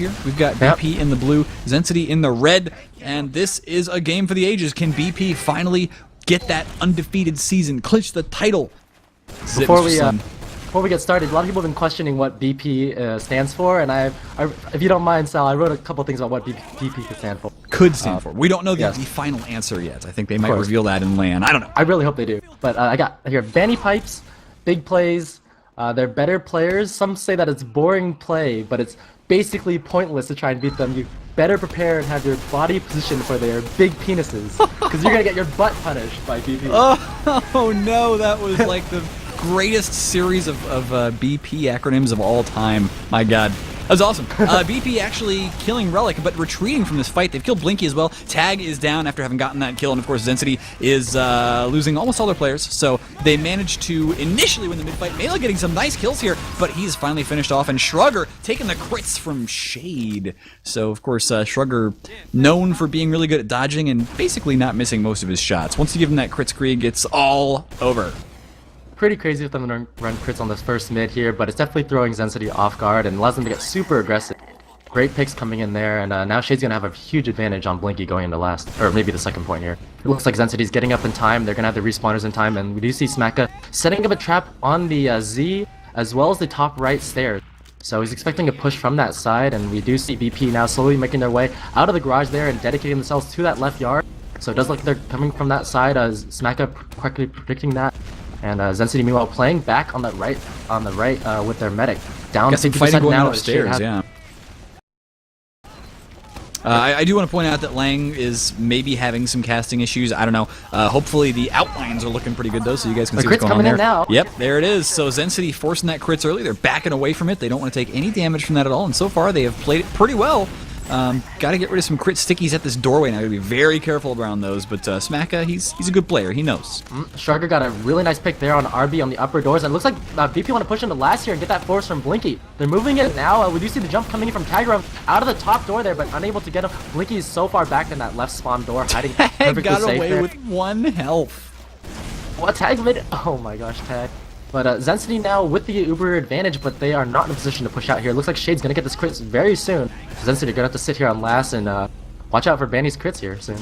here. We've got BP in the blue, Xensity in the red, and this is a game for the ages. Can BP finally get that undefeated season, clinch the title? Before we get started, a lot of people have been questioning what BP stands for, and if you don't mind, Sal, I wrote a couple things about what BP could stand for. Could stand for. We don't know the final answer yet. I think they might reveal that in LAN. I don't know. I really hope they do. But I got here Banny Pipes, big plays. They're better players. Some say that it's boring play, but it's basically pointless to try and beat them. You better prepare and have your body positioned for their big penises, because you're gonna get your butt punished by BP. Oh no, that was like the greatest series of BP acronyms of all time. My god. That was awesome. BP actually killing Relic, but retreating from this fight. They've killed Blinky as well. Tag is down after having gotten that kill, and of course Xensity is losing almost all their players. So they managed to initially win the mid-fight. Mela getting some nice kills here, but he's finally finished off, and Shrugger taking the crits from Shade. So of course Shrugger, known for being really good at dodging and basically not missing most of his shots. Once you give him that crit screed, it's all over. Pretty crazy with them to run crits on this first mid here, but it's definitely throwing Xensity off guard and allows them to get super aggressive. Great picks coming in there, and now Shade's gonna have a huge advantage on Blinky going into last, or maybe the second point here. It looks like Zensity's getting up in time. They're gonna have the respawners in time, and we do see Smacka setting up a trap on the Z as well as the top right stairs. So he's expecting a push from that side, and we do see BP now slowly making their way out of the garage there and dedicating themselves to that left yard. So it does look like they're coming from that side, as Smacka correctly predicting that. And Xensity meanwhile playing back on the right with their medic. Down 50% now upstairs, yeah. I do want to point out that Lang is maybe having some casting issues. I don't know. Hopefully the outlines are looking pretty good though, so you guys can see what's going on there. Now. Yep, there it is. So Xensity forcing that crits early. They're backing away from it. They don't want to take any damage from that at all. And so far they have played it pretty well. Got to get rid of some crit stickies at this doorway now. Got to be very careful around those. But Smacka, he's a good player. He knows. Shrugger got a really nice pick there on RB on the upper doors. And it looks like BP want to push into last here and get that force from Blinky. They're moving it now. We do see the jump coming in from Tigra out of the top door there, but unable to get him. Blinky is so far back in that left spawn door, hiding perfectly got safe away there. with 1 health. What Tag mid? Oh my gosh, Tag. But Xensity now with the Uber advantage, but they are not in a position to push out here. Looks like Shade's gonna get this crit very soon. So Xensity are gonna have to sit here on last and watch out for Banny's crits here soon.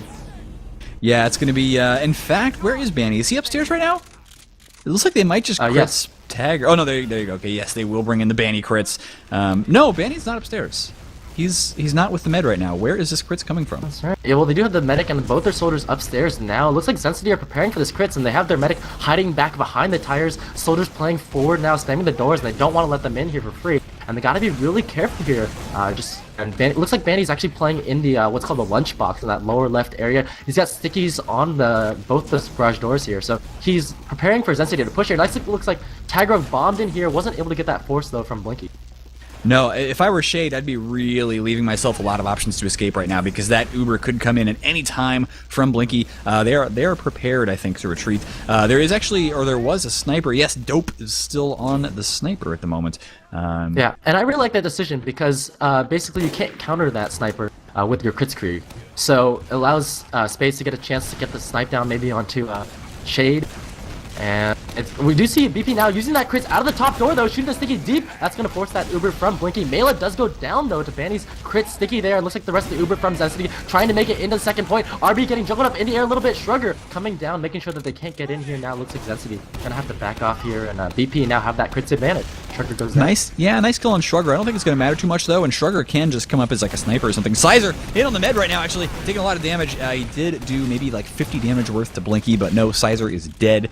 Yeah, it's gonna be. In fact, where is Banny? Is he upstairs right now? It looks like they might just crits Tag. Oh no, there you go. Okay, yes, they will bring in the Banny crits. No, Banny's not upstairs. He's not with the med right now. Where is this crits coming from? That's right. Yeah, well, they do have the medic and both their soldiers upstairs now. It looks like Xensity are preparing for this crits, and they have their medic hiding back behind the tires. Soldiers playing forward now, spamming the doors, and they don't want to let them in here for free. And they got to be really careful here. It looks like Banny's actually playing in the what's called the lunchbox in that lower left area. He's got stickies on both the garage doors here, so he's preparing for Xensity to push here. It looks like Tagrog bombed in here, wasn't able to get that force though from Blinky. No, if I were Shade, I'd be really leaving myself a lot of options to escape right now, because that Uber could come in at any time from Blinky. They are prepared, I think, to retreat. There was a sniper. Yes, Dope is still on the sniper at the moment. Yeah, and I really like that decision, because basically you can't counter that sniper with your crit screen. So it allows Spades to get a chance to get the snipe down maybe onto Shade. And we do see BP now using that crits out of the top door though, shooting the sticky deep. That's going to force that Uber from Blinky. Mela does go down though to Banny's crit sticky there. It looks like the rest of the Uber from Xensity trying to make it into the second point. RB getting juggled up in the air a little bit. Shrugger coming down, making sure that they can't get in here now. Looks like Xensity gonna have to back off here, and BP now have that crits advantage. Shrugger goes down. Nice kill on Shrugger. I don't think it's gonna matter too much though, and Shrugger can just come up as like a sniper or something. Sizer hit on the med right now, actually taking a lot of damage. He did do maybe like 50 damage worth to Blinky, but no, Sizer is dead.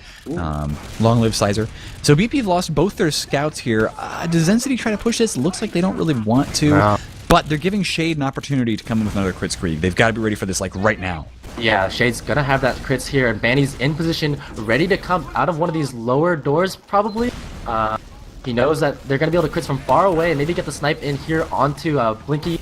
Long live Sizer. So BP have lost both their scouts here. Does Xensity try to push this? Looks like they don't really want to, but they're giving Shade an opportunity to come in with another crit screed. They've got to be ready for this like right now. Yeah, Shade's gonna have that crits here, and Banny's in position, ready to come out of one of these lower doors probably. He knows that they're gonna be able to crits from far away and maybe get the snipe in here onto Blinky.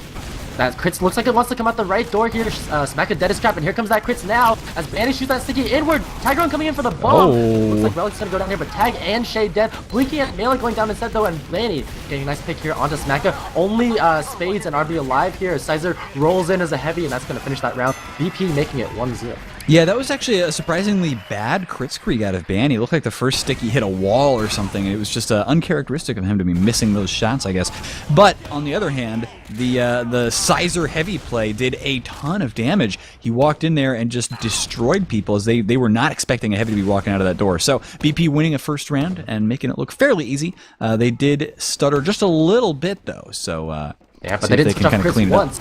That crits looks like it wants to come out the right door here. Smack a deadest trap, and here comes that crits now as Banny shoots that sticky inward. Tigeron coming in for the bomb. Looks like Relic's gonna go down here, but Tag and Shade dead. Blinky and Mela going down instead though, and Banny getting a nice pick here onto Smacka. Only Spades and RB alive here as Sizer rolls in as a heavy, and that's gonna finish that round. BP making it 1-0. Yeah, that was actually a surprisingly bad crit scree out of Banny. It looked like the first stick he hit a wall or something, and it was just uncharacteristic of him to be missing those shots, I guess. But, on the other hand, the Sizer heavy play did a ton of damage. He walked in there and just destroyed people as they were not expecting a heavy to be walking out of that door. So, BP winning a first round and making it look fairly easy. They did stutter just a little bit, though, so yeah, but they didn't switch off crits once.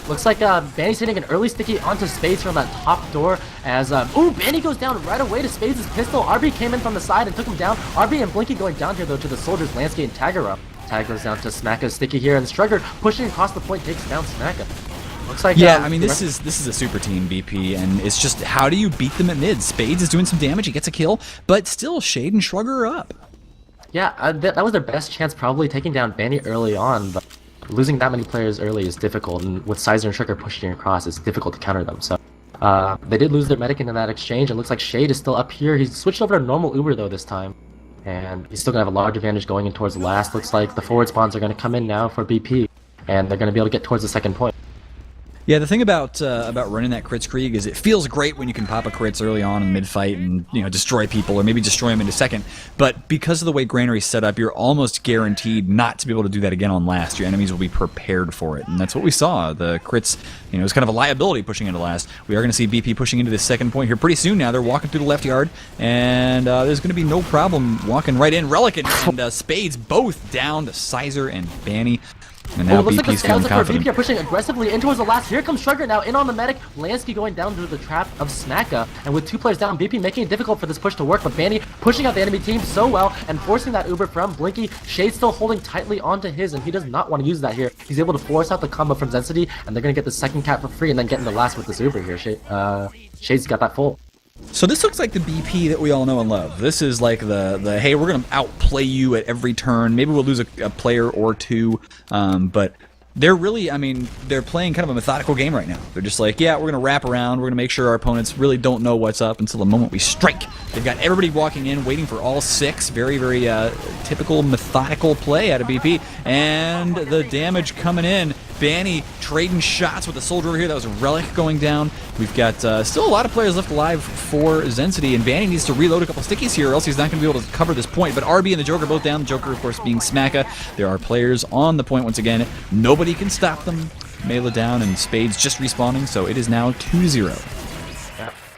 Looks like Banny's hitting an early sticky onto Spades from that top door as, ooh, Banny goes down right away to Spades' pistol. RB came in from the side and took him down. RB and Blinky going down here, though, to the Soldiers, Landscape, and Tagger up. Tag goes down to Smacka's sticky here, and Strugger pushing across the point takes down Smacka. Looks like, yeah, I mean, this is a super team, BP, and it's just, how do you beat them at mid? Spades is doing some damage, he gets a kill, but still, Shade and Strugger are up. Yeah, that was their best chance, probably taking down Banny early on, but losing that many players early is difficult, and with Sizer and Strugger pushing across, it's difficult to counter them. So they did lose their medic in that exchange, and looks like Shade is still up here. He's switched over to normal Uber, though, this time. And he's still going to have a large advantage going in towards the last. Looks like the forward spawns are going to come in now for BP, and they're going to be able to get towards the second point. Yeah, the thing about running that crits Krieg is it feels great when you can pop a crits early on in the mid-fight and, you know, destroy people, or maybe destroy them in a second. But because of the way Granary's set up, you're almost guaranteed not to be able to do that again on last. Your enemies will be prepared for it, and that's what we saw. The crits, you know, it's kind of a liability pushing into last. We are going to see BP pushing into this second point here pretty soon now. They're walking through the left yard, and there's going to be no problem walking right in. Relic and Spades both down to Sizer and Banny. And now looks like the BP's feeling confident. BP are pushing aggressively in towards the last. Here comes Strugger now in on the medic. Lansky going down to the trap of Smacka. And with 2 players down, BP making it difficult for this push to work. But Banny pushing out the enemy team so well and forcing that Uber from Blinky. Shade still holding tightly onto his, and he does not want to use that here. He's able to force out the combo from Xensity, and they're going to get the second cap for free and then get into last with this Uber here. Shade's got that full. So this looks like the BP that we all know and love. This is like the hey, we're going to outplay you at every turn. Maybe we'll lose a player or two, but they're really, I mean, they're playing kind of a methodical game right now. They're just like, yeah, we're going to wrap around. We're going to make sure our opponents really don't know what's up until the moment we strike. They've got everybody walking in, waiting for all 6. Very, very typical methodical play out of BP. And the damage coming in. Banny trading shots with the soldier over here. That was a Relic going down. We've got still a lot of players left alive for Xensity, and Banny needs to reload a couple stickies here, or else he's not going to be able to cover this point. But RB and the Joker both down. The Joker, of course, being Smacka. There are players on the point once again. Nobody can stop them. Mela down, and Spades just respawning, so it is now 2-0.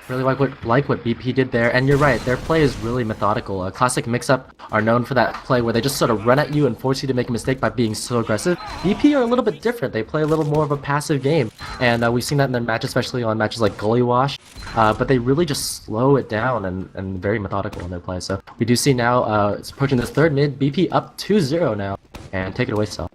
Really like what BP did there, and you're right, their play is really methodical. Classic Mix-Up are known for that play where they just sort of run at you and force you to make a mistake by being so aggressive. BP are a little bit different. They play a little more of a passive game, and we've seen that in their matches, especially on matches like Gully Wash, but they really just slow it down and very methodical in their play. So we do see now, it's approaching this third mid, BP up 2-0 now, and take it away, Sal.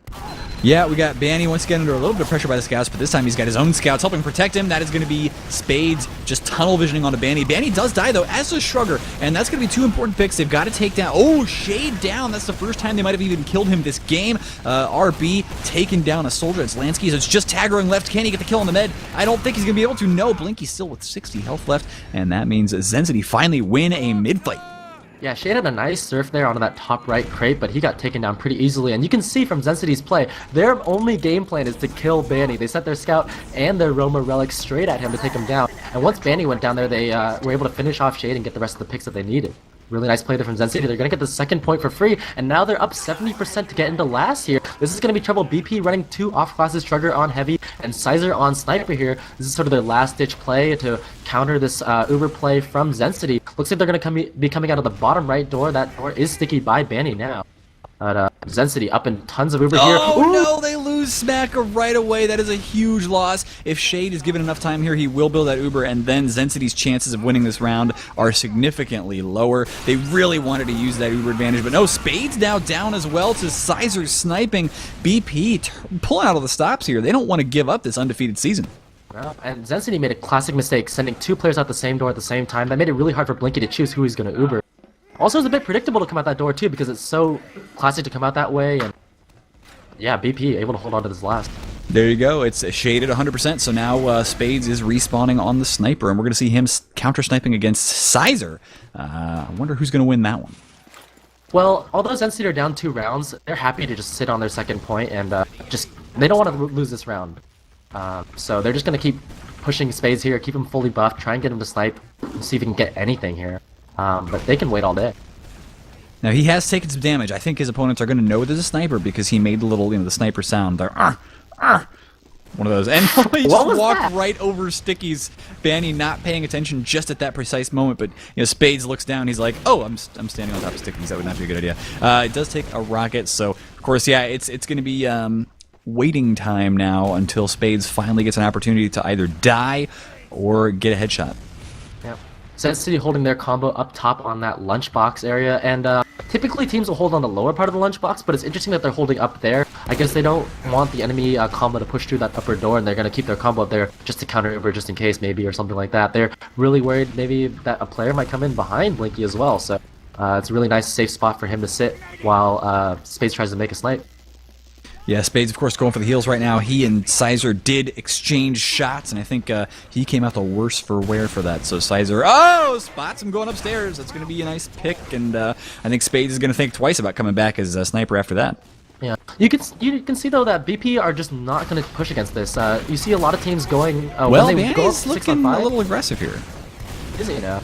Yeah, we got Banny once again under a little bit of pressure by the scouts, but this time he's got his own scouts helping protect him. That is going to be Spades just tunnel visioning onto Banny. Banny does die, though, as does Strugger, and that's going to be 2 important picks. They've got to take down... Oh, Shade down. That's the first time they might have even killed him this game. RB taking down a soldier. It's Lansky, so it's just Taggering left. Can he get the kill on the med? I don't think he's going to be able to. No, Blinky's still with 60 health left, and that means Xensity finally win a mid-fight. Yeah, Shade had a nice surf there onto that top right crate, but he got taken down pretty easily. And you can see from Zensity's play, their only game plan is to kill Banny. They set their scout and their Roma relic straight at him to take him down. And once Banny went down there, they were able to finish off Shade and get the rest of the picks that they needed. Really nice play there from Xensity. They're going to get the second point for free, and now they're up 70% to get into last here. This is going to be trouble. BP running 2 off-classes, Strugger on Heavy, and Sizer on Sniper here. This is sort of their last-ditch play to counter this Uber play from Xensity. Looks like they're going to be coming out of the bottom right door. That door is sticky by Banny now. But Xensity up in tons of Uber here. Oh no, they lose Smacka right away. That is a huge loss. If Shade is given enough time here, he will build that Uber, and then Zensity's chances of winning this round are significantly lower. They really wanted to use that Uber advantage, but no, Spades now down as well to Sizer sniping. BP pulling out all the stops here. They don't want to give up this undefeated season. Well, and Xensity made a classic mistake, sending 2 players out the same door at the same time. That made it really hard for Blinky to choose who he's going to Uber. Also, it's a bit predictable to come out that door, too, because it's so classic to come out that way, and yeah, BP able to hold on to this last. There you go. It's shaded 100%, so now Spades is respawning on the Sniper, and we're going to see him counter-sniping against Sizer. I wonder who's going to win that one. Well, although Xensity are down 2 rounds, they're happy to just sit on their second point, and they don't want to lose this round. So they're just going to keep pushing Spades here, keep him fully buffed, try and get him to snipe, and see if he can get anything here. But they can wait all day. Now he has taken some damage. I think his opponents are going to know there's a sniper because he made the little, the sniper sound. They're one of those, and he just walked right over Sticky's. Banny not paying attention just at that precise moment, but Spades looks down. He's like, "Oh, I'm standing on top of Sticky's. That would not be a good idea." It does take a rocket, so of course, yeah, it's going to be waiting time now until Spades finally gets an opportunity to either die or get a headshot. Yep. Xensity holding their combo up top on that lunchbox area, and typically teams will hold on the lower part of the lunchbox, but it's interesting that they're holding up there. I guess they don't want the enemy combo to push through that upper door, and they're going to keep their combo up there just to counter Uber, just in case maybe, or something like that. They're really worried maybe that a player might come in behind Blinky as well, so it's a really nice safe spot for him to sit while Spades tries to make a snipe. Yeah, Spades, of course, going for the heals right now. He and Sizer did exchange shots, and I think he came out the worse for wear for that. So Sizer, spots him going upstairs. That's going to be a nice pick, and I think Spades is going to think twice about coming back as a sniper after that. Yeah, you can see though that BP are just not going to push against this. You see a lot of teams going. Well, when they go up Banny's looking a little aggressive here. Is he now?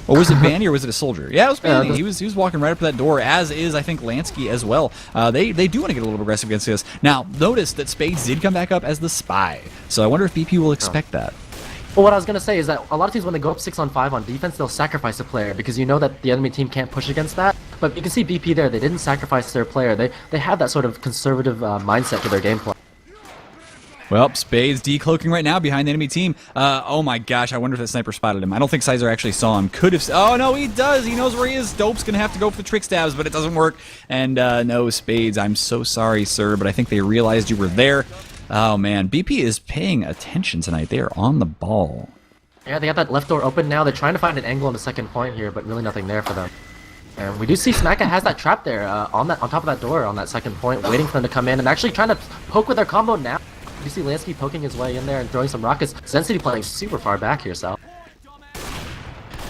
Or was it Banny or was it a soldier? Yeah, it was Banny. He was walking right up to that door, as is, I think, Lansky as well. They do want to get a little aggressive against this. Now, notice that Spades did come back up as the spy, so I wonder if BP will expect that. Well, what I was going to say is that a lot of teams, when they go up 6-on-5 on defense, they'll sacrifice a player because you know that the enemy team can't push against that. But you can see BP there, they didn't sacrifice their player. They have that sort of conservative mindset to their gameplay. Well, Spades decloaking right now behind the enemy team. Oh my gosh, I wonder if that sniper spotted him. I don't think Sizer actually saw him. Could have. Oh no, he does. He knows where he is. Dope's going to have to go for the trick stabs, but it doesn't work. And no, Spades, I'm so sorry, sir, but I think they realized you were there. Oh man, BP is paying attention tonight. They are on the ball. Yeah, they got that left door open now. They're trying to find an angle on the second point here, but really nothing there for them. And we do see Smacka has that trap there on top of that door on that second point, waiting for them to come in and actually trying to poke with their combo now. You see Lansky poking his way in there and throwing some rockets. Xensity playing super far back here, Sal.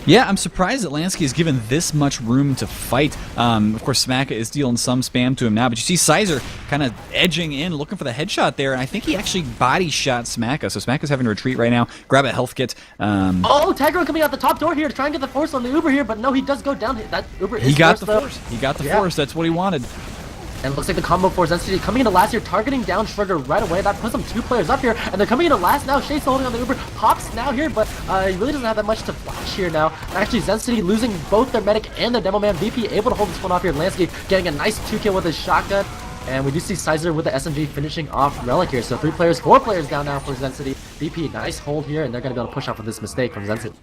Yeah, I'm surprised that Lansky is given this much room to fight. Of course, Smacka is dealing some spam to him now, but you see Sizer kind of edging in, looking for the headshot there, and I think he actually body shot Smacka, so Smacka's having to retreat right now, grab a health kit. Oh, Tagro coming out the top door here to try and get the force on the Uber here, but no, he does go down. That Uber is He got the though. force. He got the force. That's what he wanted. And it looks like the combo for Xensity coming into last here, targeting down Sugar right away. That puts them 2 players up here, and they're coming into last now. Shade's holding on the Uber, pops now here, but he really doesn't have that much to flash here now. And actually, Xensity losing both their medic and their demo man. VP able to hold this one off here. Lansky getting a nice 2-kill with his shotgun. And we do see Sizer with the SMG finishing off Relic here. So 4 players down now for Xensity. VP, nice hold here, and they're going to be able to push off of this mistake from Xensity.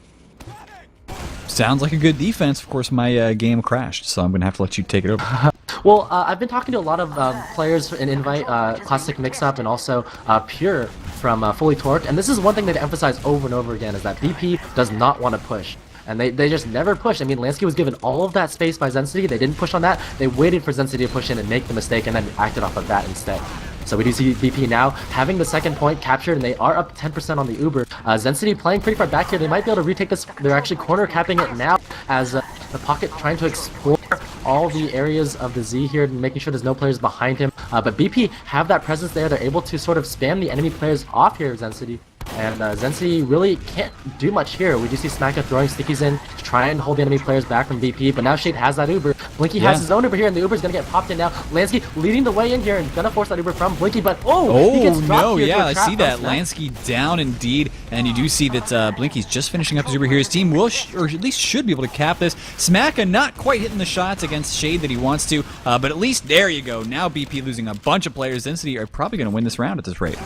Sounds like a good defense. Of course, my game crashed, so I'm going to have to let you take it over. Well, I've been talking to a lot of players in Invite, Classic Mix-Up, and also Pure from Fully Torqued, and this is one thing they emphasize over and over again, is that BP does not want to push. And they just never push. I mean, Lansky was given all of that space by Xensity. They didn't push on that. They waited for Xensity to push in and make the mistake, and then acted off of that instead. So we do see BP now having the second point captured, and they are up 10% on the Uber. Xensity playing pretty far back here. They might be able to retake this. They're actually corner capping it now as the Pocket trying to explore all the areas of the Z here, and making sure there's no players behind him. But BP have that presence there. They're able to sort of spam the enemy players off here, Xensity. And Xensity really can't do much here. We do see Smacka throwing stickies in to try and hold the enemy players back from BP, but now Shade has that Uber. Blinky has his own Uber here, and the Uber's gonna get popped in now. Lansky leading the way in here and gonna force that Uber from Blinky, but he gets dropped here. I see that. Lansky down indeed, and you do see that Blinky's just finishing up his Uber here. His team will, or at least should be able to cap this. Smacka not quite hitting the shots against Shade that he wants to, but at least there you go. Now BP losing a bunch of players. Xensity are probably gonna win this round at this rate.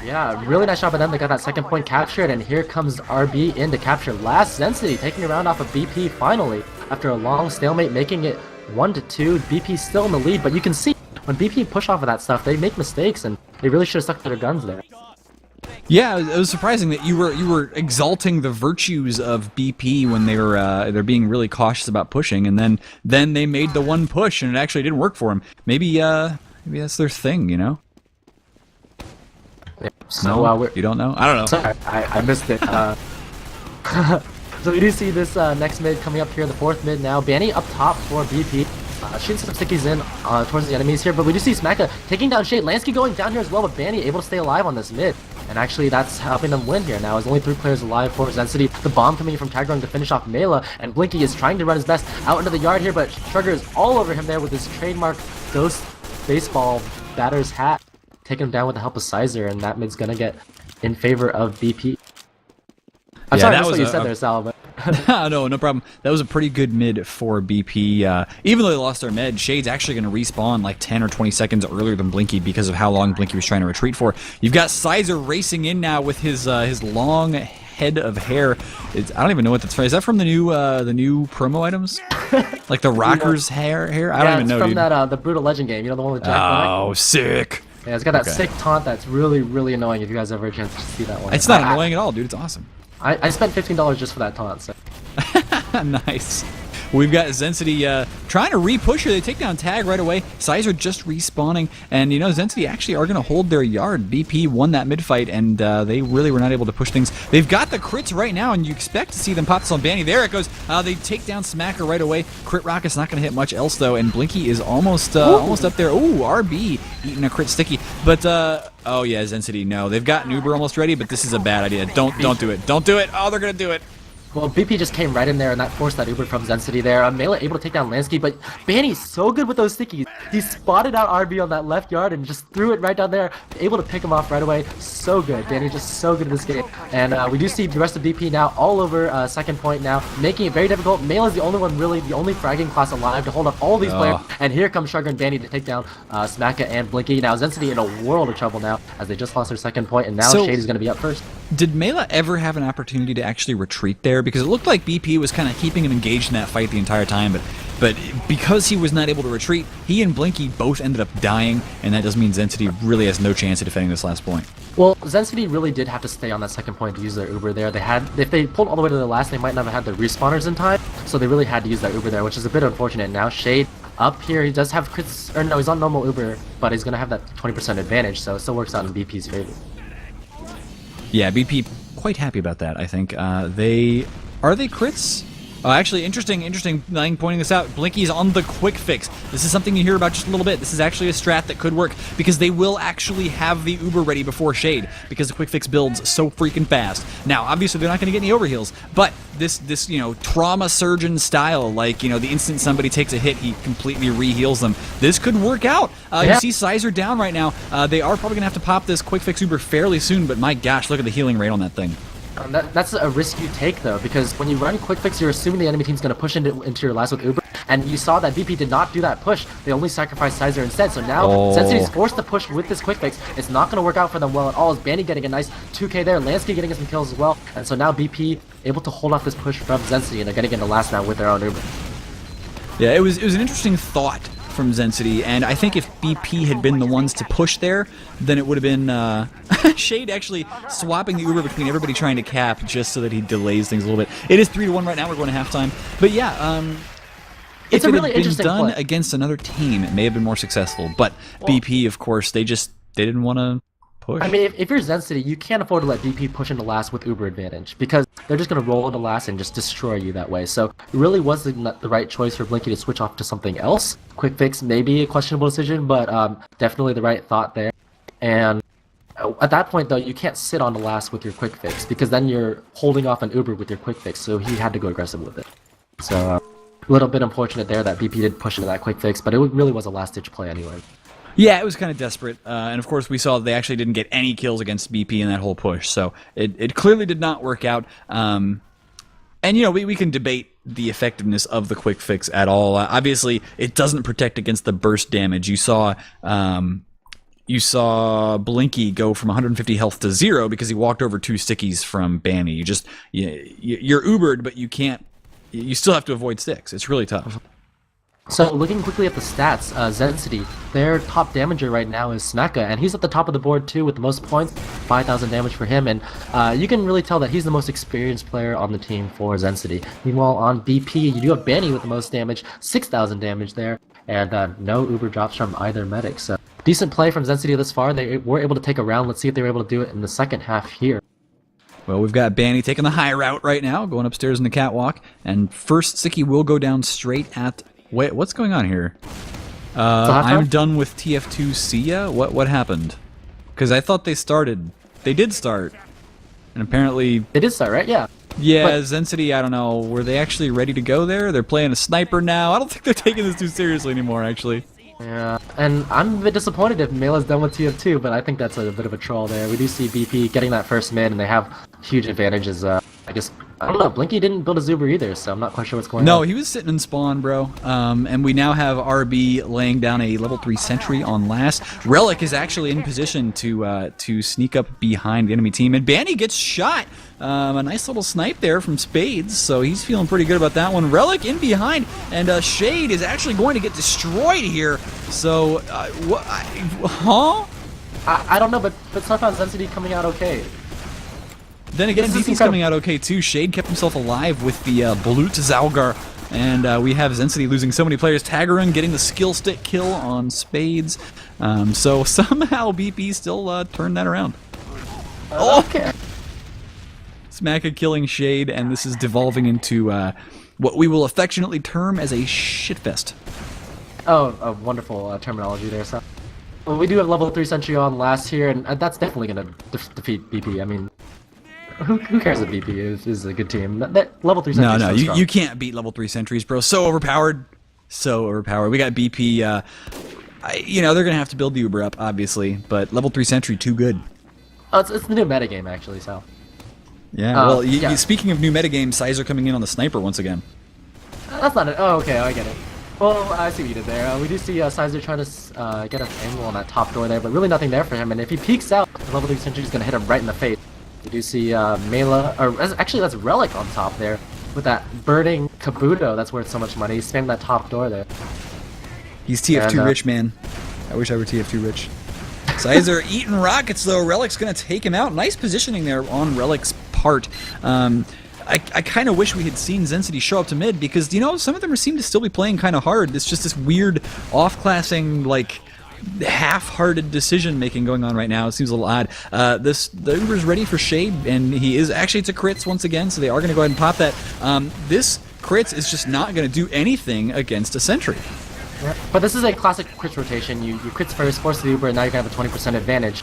Yeah, really nice job by them. They got that second point captured, and here comes RB in to capture last. Xensity taking a round off of BP finally after a long stalemate, making it 1-2. BP still in the lead, but you can see when BP push off of that stuff, they make mistakes, and they really should have stuck to their guns there. Yeah, it was surprising that you were exalting the virtues of BP when they're being really cautious about pushing, and then they made the one push and it actually didn't work for them. Maybe that's their thing, you know. Yeah, so you don't know? I don't know. Sorry, I missed it. So we do see this next mid coming up here, the 4th mid now. Banny up top for BP. Shooting some stickies in towards the enemies here, but we do see Smacka taking down Shade. Lansky going down here as well, but Banny able to stay alive on this mid. and actually that's helping them win here. Now there's only 3 players alive for Xensity. The bomb coming in from Tagrung to finish off Mela, and Blinky is trying to run his best out into the yard here, but Sugar is all over him there with his trademark ghost baseball batter's hat, taking him down with the help of Sizer, and that mid's gonna get in favor of BP. I'm sorry, that's what you said there, Sal, but... No problem. That was a pretty good mid for BP. Even though they lost their med, Shade's actually going to respawn like 10 or 20 seconds earlier than Blinky because of how long Blinky was trying to retreat for. You've got Sizer racing in now with his long head of hair. I don't even know what that's from. Is that from the new promo items? Like the Rockers hair? I don't even know, from dude. That the Brutal Legend game. You know, the one with Jack Black? Oh, sick. Yeah, it's got that sick taunt that's really, really annoying if you guys ever have a chance to see that one. It's not annoying at all, dude. It's awesome. I spent $15 just for that taunt, so... Nice. We've got Xensity trying to re-push her. They take down Tag right away. Sizer just respawning. And, you know, Xensity actually are going to hold their yard. BP won that mid-fight, and they really were not able to push things. They've got the crits right now, and you expect to see them pop this on Banny. There it goes. They take down Smacker right away. Crit Rocket's not going to hit much else, though, and Blinky is almost up there. Ooh, RB eating a crit sticky. But, oh, yeah, Xensity, no. They've got an Uber almost ready, but this is a bad idea. Don't do it. Don't do it. Oh, they're going to do it. Well, BP just came right in there, and that forced that Uber from Xensity there. Melee able to take down Lansky, but Banny's so good with those stickies. He spotted out RB on that left yard and just threw it right down there, able to pick him off right away. So good. Banny just so good in this game. And we do see the rest of BP now all over second point now, making it very difficult. Melee is the only one, really, the only fragging class alive to hold up all these players. And here comes Sugar and Banny to take down Smacka and Blinky. Now Xensity in a world of trouble now, as they just lost their second point, and now Shade is going to be up first. Did Mela ever have an opportunity to actually retreat there? Because it looked like BP was kind of keeping him engaged in that fight the entire time, but because he was not able to retreat, he and Blinky both ended up dying, and that does mean Xensity really has no chance of defending this last point. Well, Xensity really did have to stay on that second point to use their Uber there. If they pulled all the way to the last, they might not have had their respawners in time, so they really had to use that Uber there, which is a bit unfortunate. Now Shade up here, he does have crits, or no, he's on normal Uber, but he's going to have that 20% advantage, so it still works out in BP's favor. Yeah, BP quite happy about that, I think. Are they crits? Actually, interesting thing pointing this out. Blinky's on the quick fix. This is something you hear about just a little bit. This is actually a strat that could work because they will actually have the Uber ready before Shade because the quick fix builds so freaking fast. Now, obviously, they're not going to get any overheals, but this you know, trauma surgeon style, like, you know, the instant somebody takes a hit, he completely re-heals them. This could work out. You see Sizer down right now. They are probably going to have to pop this quick fix Uber fairly soon, but my gosh, look at the healing rate on that thing. That's a risk you take, though, because when you run quick fix, you're assuming the enemy team's going to push into your last with Uber, and you saw that BP did not do that push. They only sacrificed Sizer instead, so now Sensity's forced to push with this quick fix. It's not going to work out for them well at all. Is Banny getting a nice 2k there, Lansky getting some kills as well, and so now BP able to hold off this push from Xensity, and they're getting into last now with their own Uber. Yeah, it was an interesting thought from Xensity, and I think if BP had been the ones to push there, then it would have been Shade actually swapping the Uber between everybody trying to cap just so that he delays things a little bit. It is 3-1 right now. We're going to halftime, but yeah, it's if a it really had been interesting done play against another team, it may have been more successful. But BP, of course, they didn't want to push. I mean, if you're Xensity, you can't afford to let BP push into last with Uber advantage because they're just going to roll into last and just destroy you that way. So it really was the right choice for Blinky to switch off to something else. Quick fix may be a questionable decision, but definitely the right thought there. And at that point, though, you can't sit on the last with your quick fix because then you're holding off an Uber with your quick fix. So he had to go aggressive with it. So a little bit unfortunate there that BP did push into that quick fix, but it really was a last-ditch play anyway. Yeah, it was kind of desperate, and of course we saw they actually didn't get any kills against BP in that whole push, so it clearly did not work out. And you know, we can debate the effectiveness of the quick fix at all. Obviously, it doesn't protect against the burst damage. You saw Blinky go from 150 health to 0 because he walked over 2 stickies from Banny. You're Ubered, but you can't. You still have to avoid sticks. It's really tough. So looking quickly at the stats, Xensity, their top damager right now is Smacka, and he's at the top of the board too with the most points, 5,000 damage for him, and you can really tell that he's the most experienced player on the team for Xensity. Meanwhile, on BP, you do have Banny with the most damage, 6,000 damage there, and no Uber drops from either medic. So decent play from Xensity this far. They were able to take a round. Let's see if they were able to do it in the second half here. Well, we've got Banny taking the high route right now, going upstairs in the catwalk, and first Sticky will go down straight at... Wait, what's going on here? I'm done with TF2 ESEA? What happened? Because I thought they started they did start. And apparently... They did start, right? Yeah. Yeah, But- Xensity, I don't know, were they actually ready to go there? They're playing a sniper now. I don't think they're taking this too seriously anymore, actually. Yeah, and I'm a bit disappointed if Mela's done with TF2, but I think that's a bit of a troll there. We do see BP getting that first mid, and they have huge advantages. I guess, I don't know, Blinky didn't build a Zuber either, so I'm not quite sure what's going on. No, he was sitting in spawn, bro. And we now have RB laying down a level 3 sentry on last. Relic is actually in position to sneak up behind the enemy team, and Banny gets shot. A nice little snipe there from Spades, so he's feeling pretty good about that one. Relic in behind, and Shade is actually going to get destroyed here. So, huh? I don't know, but somehow Xensity coming out okay. Then again, This is DP's coming out okay too. Shade kept himself alive with the Balut Zalgar, and we have Xensity losing so many players. Tagarun getting the skill stick kill on Spades. So somehow BP still turned that around. Okay. Smacka killing Shade, and this is devolving into what we will affectionately term as a shitfest. Oh, a wonderful terminology there. So, well, we do have level 3 Sentry on last here, and that's definitely going to defeat BP. I mean, who cares if BP is a good team? That level 3 Sentry No, is so strong. you can't beat level 3 sentries, bro. So overpowered. So overpowered. We got BP, you know, they're going to have to build the Uber up, obviously, but level 3 sentry, too good. Oh, it's the new metagame, actually, so. Yeah, well, yeah. Speaking of new metagame, Sizer coming in on the sniper once again. That's not it. Oh, okay, I get it. Well, I see what you did there. We do see Sizer trying to get an angle on that top door there, but really nothing there for him. And if he peeks out, the level 3 Sentry is going to hit him right in the face. We do see Mela, or actually that's Relic on top there, with that burning Kabuto that's worth so much money. He's spamming that top door there. He's TF2 And, rich, man. I wish I were TF2 rich. Sizer eating rockets, though. Relic's going to take him out. Nice positioning there on Relic's part. I kind of wish we had seen Xensity show up to mid because, you know, some of them seem to still be playing kind of hard. It's just this weird off-classing, like, half-hearted decision-making going on right now. It seems a little odd. The Uber's ready for Shade, and he is actually to crits once again, so they are going to go ahead and pop that. This crits is just not going to do anything against a Sentry. Yeah. But this is a classic crits rotation. You crits first, force the Uber, and now you're going to have a 20% advantage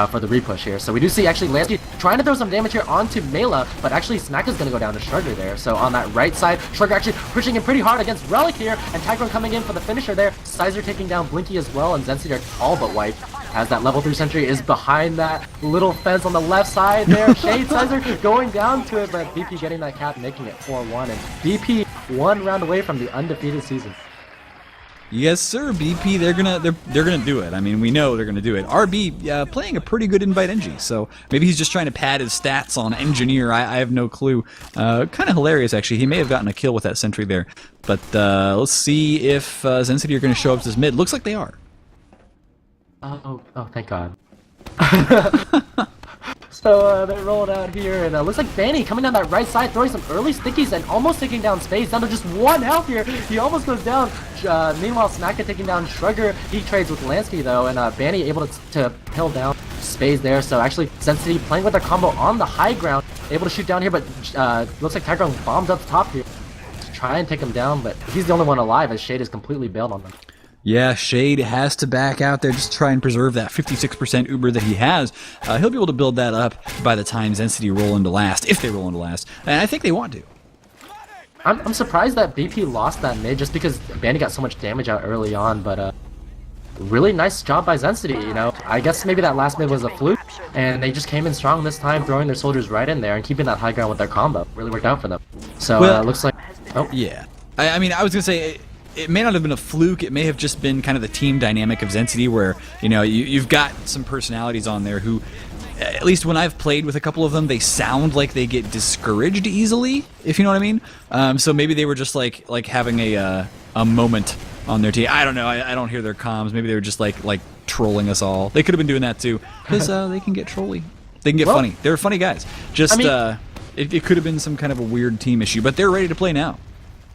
for the repush here. So we do see actually Lansky trying to throw some damage here onto Mela, but actually Smacka's going to go down to Shrugger there. So on that right side, Shrugger actually pushing him pretty hard against Relic here, and Tigron coming in for the finisher there. Sizer taking down Blinky as well, and Xensity are all but wiped. As that level 3 Sentry is behind that little fence on the left side there. Shade Sizer going down to it, but BP getting that cap, making it 4-1, and BP 1 round away from the undefeated season. Yes, sir, BP. They're gonna do it. I mean, we know they're gonna do it. RB playing a pretty good invite Engie, so maybe he's just trying to pad his stats on Engineer. I have no clue. Kind of hilarious, actually. He may have gotten a kill with that sentry there. But let's see if Xensity are gonna show up as mid. Looks like they are. Oh, thank God. So they roll it out here, and looks like Banny coming down that right side, throwing some early stickies and almost taking down Spades, down to just 1 health here. He almost goes down. Meanwhile, Smacka taking down Shrugger. He trades with Lansky though, and Banny able to pill down Spades there. So actually, Xensity playing with their combo on the high ground, able to shoot down here, but looks like Tigron bombs up top here to try and take him down, but he's the only one alive as Shade is completely bailed on them. Yeah, Shade has to back out there just to try and preserve that 56% Uber that he has. He'll be able to build that up by the time Xensity roll into last, if they roll into last. And I think they want to. I'm surprised that BP lost that mid just because Bandy got so much damage out early on, but really nice job by Xensity, you know. I guess maybe that last mid was a fluke, and they just came in strong this time, throwing their soldiers right in there and keeping that high ground with their combo. Really worked out for them. So looks like... Oh. Yeah. I mean, I was going to say... It may not have been a fluke. It may have just been kind of the team dynamic of Xensity where, you know, you've got some personalities on there who, at least when I've played with a couple of them, they sound like they get discouraged easily, if you know what I mean. So maybe they were just like having a moment on their team. I don't know. I don't hear their comms. Maybe they were just like trolling us all. They could have been doing that too, because they can get trolly. They can get funny. They're funny guys. Just, I mean, it could have been some kind of a weird team issue, but they're ready to play now.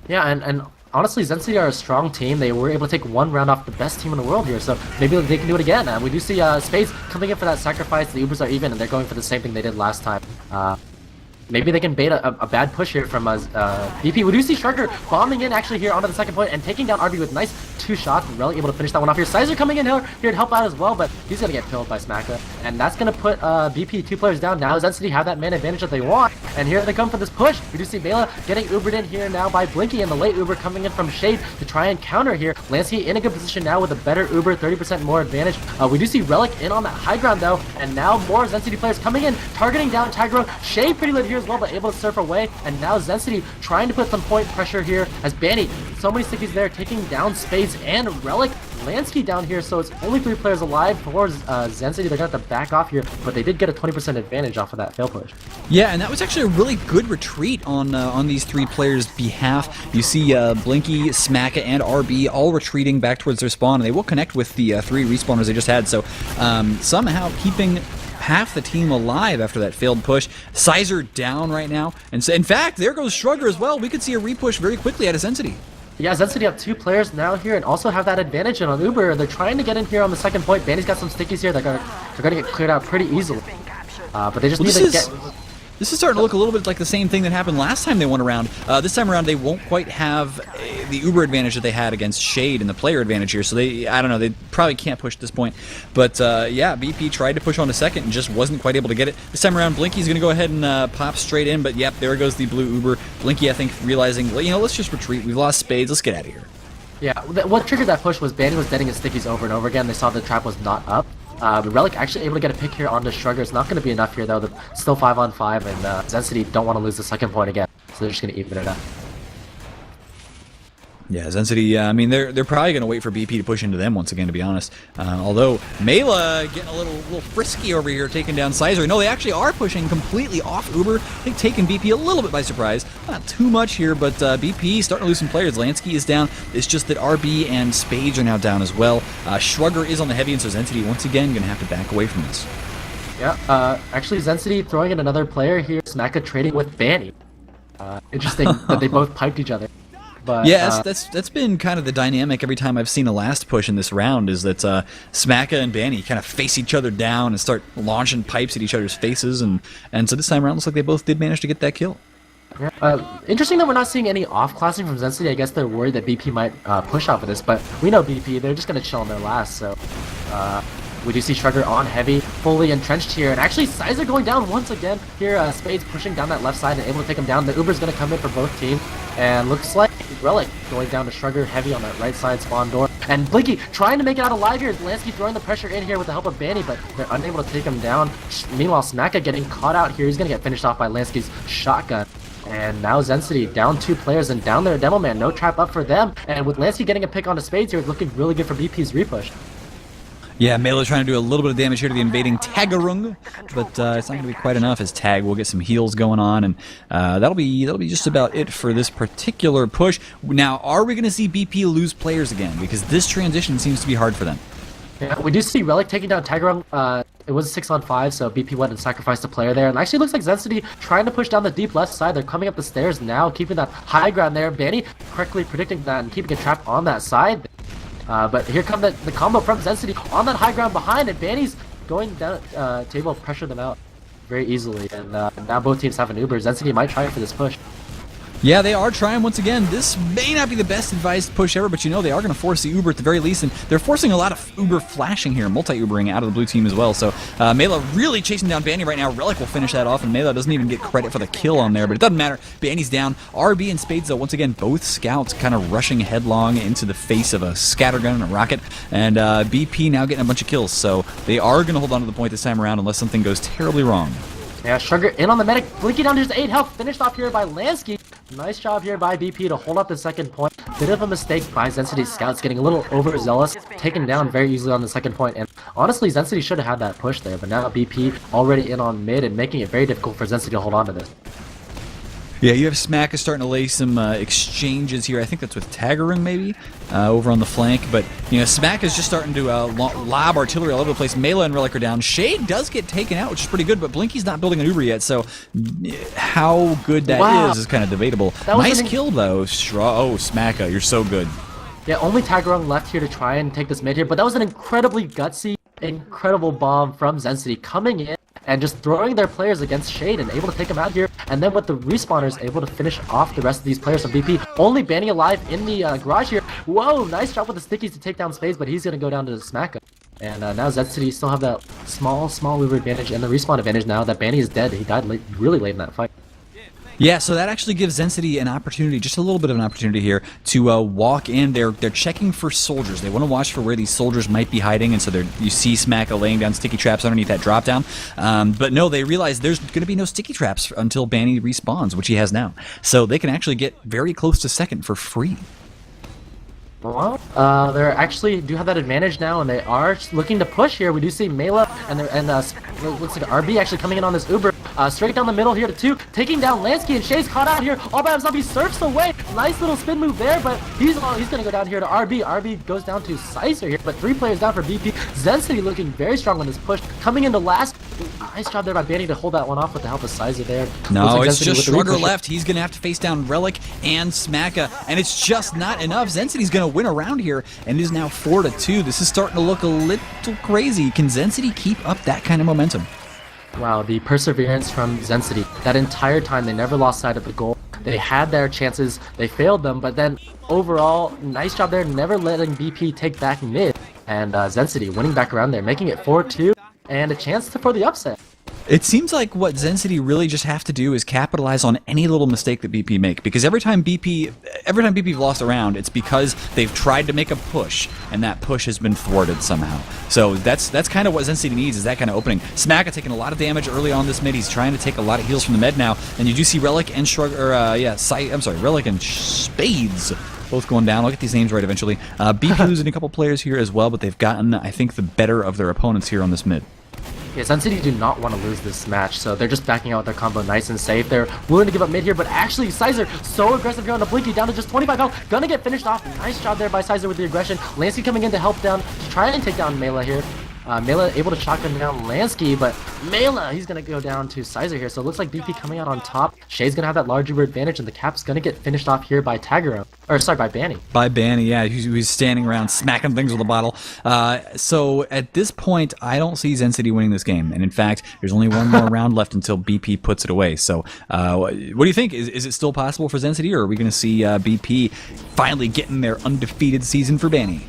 Yeah, and honestly, Xensity are a strong team. They were able to take 1 round off the best team in the world here, so maybe they can do it again. We do see Spades coming in for that sacrifice. The Ubers are even, and they're going for the same thing they did last time. maybe they can bait a bad push here from BP. We do see Shrugger bombing in actually here onto the second point and taking down RB with nice 2 shots. Really able to finish that one off here. Sizer coming in here to help out as well, but he's going to get killed by Smacka. And that's going to put BP 2 players down. Now Xensity have that man advantage that they want. And here they come for this push. We do see Bela getting Ubered in here now by Blinky, and the late Uber coming in from Shade to try and counter here. Lansky in a good position now with a better Uber, 30% more advantage. We do see Relic in on that high ground though, and now more Xensity players coming in, targeting down Tyrone. Shade pretty lit here as well, but able to surf away. And now Xensity trying to put some point pressure here as Banny, so many stickies there, taking down Spades and Relic. Lansky down here, so it's only 3 players alive for Xensity. They're going to have to back off here, but they did get a 20% advantage off of that fail push. Yeah, and that was actually a really good retreat on these 3 players' behalf. You see Blinky, Smacka, and RB all retreating back towards their spawn, and they will connect with the 3 respawners they just had, so somehow keeping half the team alive after that failed push. Sizer down right now, and so, in fact, there goes Shrugger as well. We could see a repush very quickly out of Xensity. Yeah, Xensity have 2 players now here and also have that advantage on Uber. They're trying to get in here on the second point. Banny's got some stickies here. They're gonna get cleared out pretty easily. But they just need to get... This is starting to look a little bit like the same thing that happened last time they won a round. This time around, they won't quite have the Uber advantage that they had against Shade and the player advantage here. So I don't know, they probably can't push at this point. But yeah, BP tried to push on a second and just wasn't quite able to get it. This time around, Blinky's going to go ahead and pop straight in. But yep, there goes the blue Uber. Blinky, I think, realizing, well, you know, let's just retreat. We've lost Spades. Let's get out of here. Yeah, what triggered that push was Banny was deading his stickies over and over again. They saw the trap was not up. But Relic actually able to get a pick here onto Shrugger. It's not going to be enough here though. They're still 5-on-5, and Xensity don't want to lose the second point again, so they're just going to even it up. Yeah, Xensity, I mean, they're probably going to wait for BP to push into them once again, to be honest. Although, Mela getting a little frisky over here, taking down Sizer. No, they actually are pushing completely off Uber. I think taking BP a little bit by surprise. Not too much here, but BP starting to lose some players. Lansky is down. It's just that RB and Spades are now down as well. Shrugger is on the heavy, and so Xensity, once again, going to have to back away from this. Yeah, actually, Xensity throwing in another player here. Smacka trading with Banny. Interesting that they both piped each other. But, yeah, that's been kind of the dynamic every time I've seen a last push in this round, is that Smacka and Banny kind of face each other down and start launching pipes at each other's faces, and so this time around looks like they both did manage to get that kill. Yeah, interesting that we're not seeing any off-classing from Xensity. I guess they're worried that BP might push off of this, but we know BP, they're just going to chill on their last, so... we do see Shrugger on heavy, fully entrenched here, and actually Sizer going down once again. Here, Spades pushing down that left side and able to take him down. The Uber's going to come in for both teams, and looks like Relic going down to Shrugger heavy on that right side spawn door. And Blinky trying to make it out alive here. Lansky throwing the pressure in here with the help of Banny, but they're unable to take him down. Meanwhile, Smacka getting caught out here. He's going to get finished off by Lansky's shotgun. And now Xensity down 2 players and down their Demo Man. No trap up for them. And with Lansky getting a pick onto Spades here, it's looking really good for BP's repush. Yeah, Mela trying to do a little bit of damage here to the invading Tagarung, but it's not going to be quite enough as Tag will get some heals going on, and that'll be just about it for this particular push. Now, are we going to see BP lose players again? Because this transition seems to be hard for them. Yeah, we do see Relic taking down Tagarung. It was 6-on-5, so BP went and sacrificed a player there. And actually looks like Xensity trying to push down the deep left side. They're coming up the stairs now, keeping that high ground there. Banny correctly predicting that and keeping a trap on that side. But here come the combo from Xensity on that high ground behind, and Banny's going down table, pressure them out very easily. And now both teams have an Uber. Xensity might try for this push. Yeah, they are trying once again. This may not be the best advised push ever, but you know they are going to force the Uber at the very least, and they're forcing a lot of Uber flashing here, multi-Ubering out of the blue team as well. So Mela really chasing down Banny right now. Relic will finish that off, and Mela doesn't even get credit for the kill on there, but it doesn't matter. Banny's down. RB and Spades, though, once again, both scouts kind of rushing headlong into the face of a scattergun and a rocket, and BP now getting a bunch of kills. So they are going to hold on to the point this time around unless something goes terribly wrong. Yeah, Shrugger in on the medic, Blinky down to his 8 health, finished off here by Lansky. Nice job here by BP to hold up the second point. Bit of a mistake by Zensity's scouts, getting a little overzealous, taken down very easily on the second point. And honestly, Xensity should have had that push there, but now BP already in on mid and making it very difficult for Xensity to hold on to this. Yeah, you have Smacka starting to lay some exchanges here. I think that's with Tagarung maybe over on the flank. But you know, Smacka's just starting to lob artillery all over the place. Mela and Relic are down. Shade does get taken out, which is pretty good. But Blinky's not building an Uber yet, so how good that is kind of debatable. Nice kill though. Oh, Smacka, you're so good. Yeah, only Tagarung left here to try and take this mid here. But that was an incredibly gutsy, incredible bomb from Xensity coming in and just throwing their players against Shade and able to take them out here. And then with the respawners, able to finish off the rest of these players from BP. Only Banny alive in the garage here. Whoa, nice job with the stickies to take down Spades, but he's going to go down to the Smacka. And now Xensity still have that small Uber advantage and the respawn advantage now that Banny is dead. He died really late in that fight. Yeah, so that actually gives Xensity an opportunity, just a little bit of an opportunity here, to walk in. They're checking for soldiers. They want to watch for where these soldiers might be hiding, and so you see Smacka laying down sticky traps underneath that drop down. But no, they realize there's going to be no sticky traps until Banny respawns, which he has now. So they can actually get very close to second for free. Well, they actually do have that advantage now, and they are looking to push here. We do see Mela and looks like RB actually coming in on this Uber. Straight down the middle here to 2, taking down Lansky, and Shay's caught out here all by himself. He surfs away. Nice little spin move there, but he's going to go down here to RB. RB goes down to Sizer here, but 3 players down for BP. Xensity looking very strong on this push. Coming into last. Nice job there by Banny to hold that one off with the help of Sizer there. No, it's just Shrugger left. He's going to have to face down Relic and Smacka, and it's just not enough. Zensity's going to win around here, and it is now 4-2. This is starting to look a little crazy. Can Xensity keep up that kind of momentum? Wow, the perseverance from Xensity. That entire time, they never lost sight of the goal. They had their chances, they failed them, but then overall, nice job there, never letting BP take back mid. And Xensity winning back around there, making it 4-2, and a chance for the upset. It seems like what Xensity really just have to do is capitalize on any little mistake that BP make, because every time BP've lost a round, it's because they've tried to make a push, and that push has been thwarted somehow. So that's kind of what Xensity needs, is that kind of opening. Smacka taking a lot of damage early on this mid. He's trying to take a lot of heals from the mid now, and you do see Relic and Relic and Spades both going down. I'll get these names right eventually. BP losing a couple players here as well, but they've gotten, I think, the better of their opponents here on this mid. Yeah, Zenity do not want to lose this match, so they're just backing out with their combo nice and safe. They're willing to give up mid here, but actually Sizer so aggressive here on the Blinky, down to just 25 health. Gonna get finished off. Nice job there by Sizer with the aggression. Lansky coming in to help down, to try and take down Mela here. Mela able to shotgun down Lansky, but Mela, he's going to go down to Sizer here. So it looks like BP coming out on top. Shay's going to have that large Uber advantage, and the cap's going to get finished off here by Tagero. Or, sorry, by Banny. By Banny, yeah. He's standing around smacking things with a bottle. So at this point, I don't see Xensity winning this game. And in fact, there's only one more round left until BP puts it away. So what do you think? Is it still possible for Xensity, or are we going to see BP finally getting their undefeated season for Banny?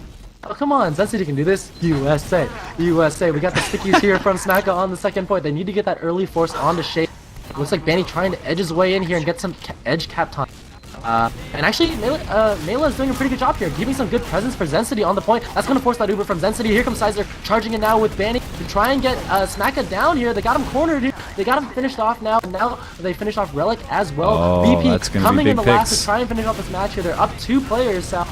Oh, come on, Xensity can do this. USA. USA. We got the stickies here from Smacka on the second point. They need to get that early force onto Shay. Looks like Banny trying to edge his way in here and get some edge cap time. And actually, Mela is doing a pretty good job here, giving some good presence for Xensity on the point. That's going to force that Uber from Xensity. Here comes Sizer, charging it now with Banny to try and get Smacka down here. They got him cornered here. They got him finished off now. Now they finish off Relic as well. Oh, BP coming in the last to try and finish off this match here. They're up 2 players, so...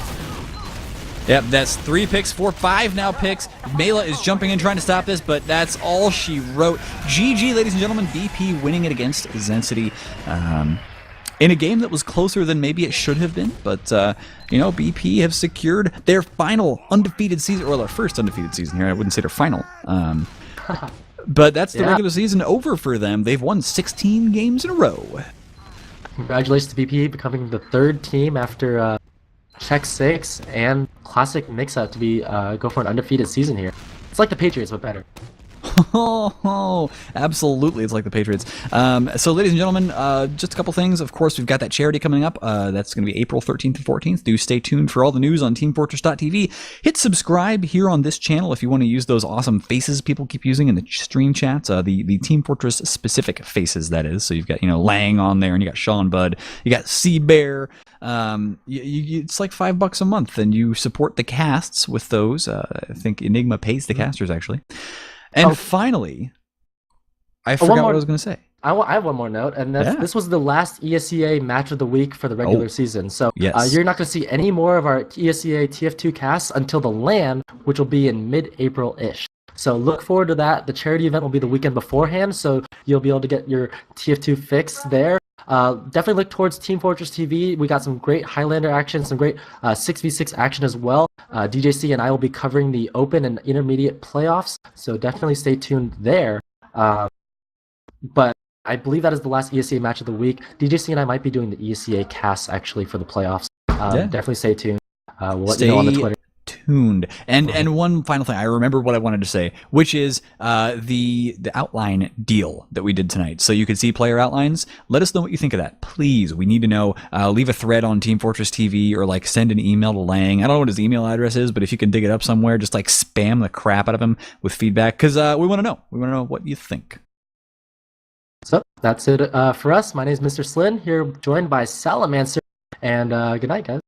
Yep, that's 3 picks, 4, 5 now picks. Mela is jumping in trying to stop this, but that's all she wrote. GG, ladies and gentlemen, BP winning it against Xensity. In a game that was closer than maybe it should have been, but, you know, BP have secured their final undefeated season, or their first undefeated season here. I wouldn't say their final. But that's the regular season over for them. They've won 16 games in a row. Congratulations to BP, becoming the 3rd team after... Check 6 and Classic Mix-Up to be go for an undefeated season here. It's like the Patriots, but better. Oh, absolutely, it's like the Patriots. So, ladies and gentlemen, just a couple things. Of course, we've got that charity coming up. That's going to be April 13th and 14th. Do stay tuned for all the news on teamfortress.tv. Hit subscribe here on this channel if you want to use those awesome faces people keep using in the stream chats. The Team Fortress specific faces, that is. So you've got, you know, Lang on there, and you got Sean Bud, you got Sea Bear. It's like $5 a month, and you support the casts with those. I think Enigma pays the casters, actually. And finally, I forgot what I was going to say. I have one more note, and this was the last ESEA match of the week for the regular season. So you're not going to see any more of our ESEA TF2 casts until the LAN, which will be in mid-April-ish. So look forward to that. The charity event will be the weekend beforehand, so you'll be able to get your TF2 fix there. Definitely look towards Team Fortress TV. We got some great Highlander action, some great 6v6 action as well. DJC and I will be covering the open and intermediate playoffs, so definitely stay tuned there. But I believe that is the last ESEA match of the week. DJC and I might be doing the ESEA cast actually for the playoffs. Definitely stay tuned. We'll let you know on the Twitter. tuned. And one final thing, I remember what I wanted to say, which is the outline deal that we did tonight. So you could see player outlines. Let us know what you think of that, please. We need to know. Leave a thread on Team Fortress TV, or like send an email to Lang. I don't know what his email address is, but if you can dig it up somewhere, just like spam the crap out of him with feedback, because we want to know. We want to know what you think. So that's it for us. My name is Mr. Slyn, here joined by Salamancer, and good night, guys.